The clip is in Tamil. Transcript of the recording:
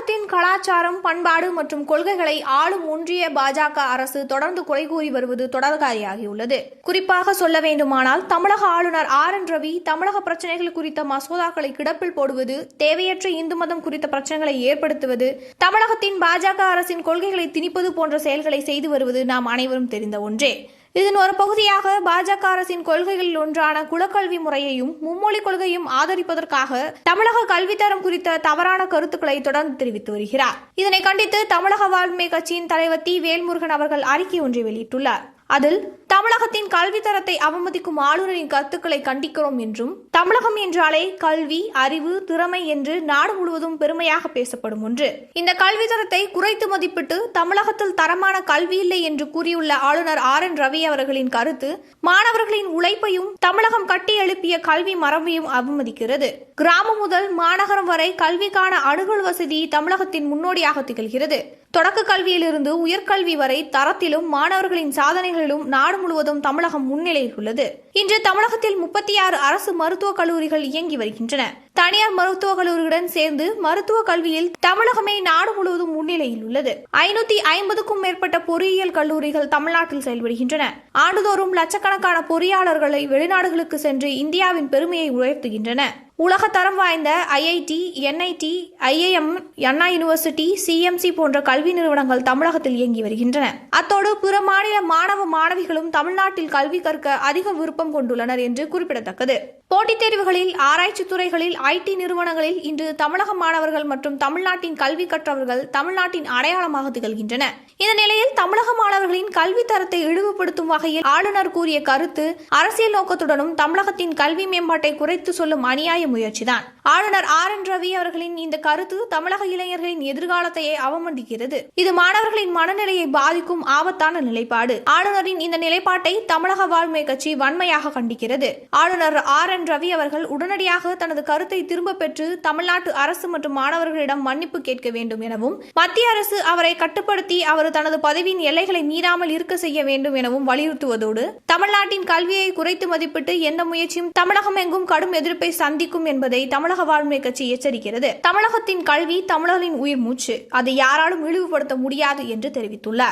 தமிழகத்தின் கலாச்சாரம், பண்பாடு மற்றும் கொள்கைகளை ஆளும் ஒன்றிய பாஜக அரசு தொடர்ந்து குறை கூறி வருவது தொடர்காரியாகியுள்ளது. குறிப்பாக சொல்ல வேண்டுமானால், தமிழக ஆளுநர் RN ரவி தமிழக பிரச்சினைகள் குறித்த மசோதாக்களை கிடப்பில் போடுவது, தேவையற்ற இந்து மதம் குறித்த பிரச்சனைகளை ஏற்படுத்துவது, தமிழகத்தின் பாஜக அரசின் கொள்கைகளை திணிப்பது போன்ற செயல்களை செய்து வருவது நாம் அனைவரும் தெரிந்த ஒன்றே. இதன் ஒரு பகுதியாக பாஜக அரசின் கொள்கைகளில் ஒன்றான குலக்கல்வி முறையையும் மும்மொழி கொள்கையும் ஆதரிப்பதற்காக தமிழக கல்வித்தரம் குறித்த தவறான கருத்துக்களை தொடர்ந்து தெரிவித்து வருகிறார். இதனை கண்டித்து தமிழக வாழ்மை கட்சியின் தலைவர் தி. வேல்முருகன் அவர்கள் அறிக்கை ஒன்றை வெளியிட்டுள்ளார். அதில் தமிழகத்தின் கல்வி தரத்தை அவமதிக்கும் ஆளுநரின் கருத்துக்களை கண்டிக்கிறோம் என்றும், தமிழகம் என்றாலே கல்வி, அறிவு, திறமை என்று நாடு முழுவதும் பெருமையாக பேசப்படும் ஒன்று. இந்த கல்வி தரத்தை குறைத்து மதிப்பிட்டு தமிழகத்தில் தரமான கல்வி இல்லை என்று கூறியுள்ள ஆளுநர் RN ரவி அவர்களின் கருத்து மாணவர்களின் உழைப்பையும் தமிழகம் கட்டி எழுப்பிய கல்வி மரபையும் அவமதிக்கிறது. கிராமம் முதல் மாநகரம் வரை கல்விக்கான அணுகல் வசதி தமிழகத்தின் முன்னோடியாக திகழ்கிறது. தொடக்க கல்வியிலிருந்து உயர்கல்வி வரை தரத்திலும் மாணவர்களின் சாதனைகளிலும் நாடு முழுவதும் தமிழகம் முன்னிலையில் உள்ளது. இன்று தமிழகத்தில் 36 அரசு மருத்துவக் கல்லூரிகள் இயங்கி வருகின்றன. தனியார் மருத்துவக் கல்லூரியுடன் சேர்ந்து மருத்துவ கல்வியில் தமிழகமே நாடு முழுவதும் முன்னிலையில் உள்ளது. 550க்கும் மேற்பட்ட பொறியியல் கல்லூரிகள் தமிழ்நாட்டில் செயல்படுகின்றன. ஆண்டுதோறும் லட்சக்கணக்கான பொறியாளர்களை வெளிநாடுகளுக்கு சென்று இந்தியாவின் பெருமையை உயர்த்துகின்றன. உலக தரம் வாய்ந்த IIT, NIT, IIM, அண்ணா யூனிவர்சிட்டி, CMC போன்ற கல்வி நிறுவனங்கள் தமிழகத்தில் இயங்கி வருகின்றன. அத்தோடு பிற மாநில மாணவ மாணவிகளும் தமிழ்நாட்டில் கல்வி கற்க அதிக விருப்பம் கொண்டுள்ளனர் என்று குறிப்பிடத்தக்கது. போட்டித் தேர்வுகளில், ஆராய்ச்சி துறைகளில், IT நிறுவனங்களில் இன்று தமிழக மாணவர்கள் மற்றும் தமிழ்நாட்டின் கல்வி கற்றவர்கள் தமிழ்நாட்டின் அடையாளமாக திகழ்கின்றன. இந்த நிலையில் தமிழக மாணவர்களின் கல்வி தரத்தை இழிவுபடுத்தும் வகையில் ஆளுநர் கூறிய கருத்து அரசியல் நோக்கத்துடனும் தமிழகத்தின் கல்வி மேம்பாட்டை குறைத்து சொல்லும் அநியாய முயற்சிதான். ஆளுநர் RN ரவி அவர்களின் இந்த கருத்து தமிழக இளைஞர்களின் எதிர்காலத்தையே அவமதிக்கிறது. இது மாணவர்களின் மனநிலையை பாதிக்கும் ஆபத்தான நிலைப்பாடு. ஆளுநரின் இந்த நிலைப்பாட்டை தமிழக வாழ்மை கட்சி வன்மையாக கண்டிக்கிறது. ஆளுநர் RN ரவி அவர்கள் உடனடியாக தனது கருத்தை திரும்ப பெற்று தமிழ்நாட்டு அரசு மற்றும் மாணவர்களிடம் மன்னிப்பு கேட்க வேண்டும் எனவும், மத்திய அரசு அவரை கட்டுப்படுத்தி அவர் தனது பதவியின் எல்லைகளை மீறாமல் இருக்க செய்ய வேண்டும் எனவும் வலியுறுத்துவதோடு, தமிழ்நாட்டின் கல்வியை குறைத்து மதிப்பிட்டு எந்த முயற்சியும் தமிழகம் எங்கும் கடும் எதிர்ப்பை சந்திக்கும் என்பதை தமிழக வாழ்மை கட்சி எச்சரிக்கிறது. தமிழகத்தின் கல்வி தமிழர்களின் உயிர் மூச்சு. அதை யாராலும் இழிவுபடுத்த முடியாது என்று தெரிவித்துள்ளார்.